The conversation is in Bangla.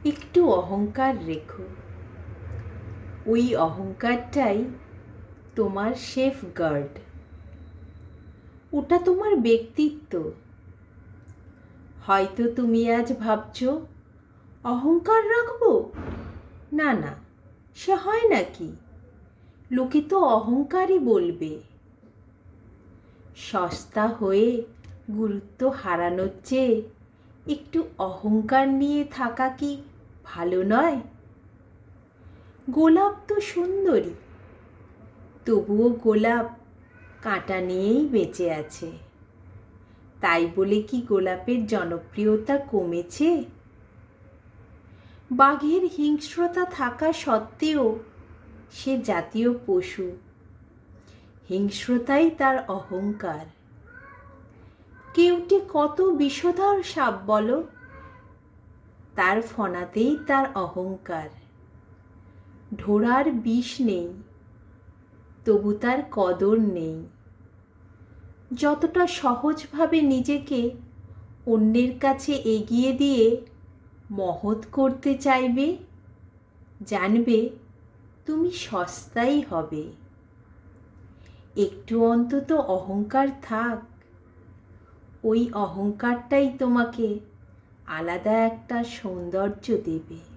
একটু অহংকার রেখো। ওই অহংকারটাই তোমার সেফগার্ড। ওটা তোমার ব্যক্তিত্ব। হয়তো তুমি আজ ভাবছো অহংকার রাখবো, না না, সে হয় নাকি? লোকে তো অহংকারই বলবে। সস্তা হয়ে গুরুত্ব হারানোর চেয়ে একটু অহংকার নিয়ে থাকা কি ভালো নয়? গোলাপ তো সুন্দরী, তবুও গোলাপ কাঁটা নিয়েই বেঁচে আছে। তাই বলে কি গোলাপের জনপ্রিয়তা কমেছে? বাঘের হিংস্রতা থাকা সত্ত্বেও সে জাতীয় পশু। হিংস্রতাই তার অহংকার। কেউটে কত বিষধর সাপ বলো, তার ফনাতেই তার অহংকার। ঢোড়ার বিষ নেই, তবু তার কদর নেই। যতটা সহজভাবে নিজেকে অন্যের কাছে এগিয়ে দিয়ে মহৎ করতে চাইবে, জানবে তুমি সস্তাই হবে। একটু অন্তত অহংকার থাক। ওই অহংকারটাই তোমাকে আলাদা একটা সৌন্দর্য দেবে।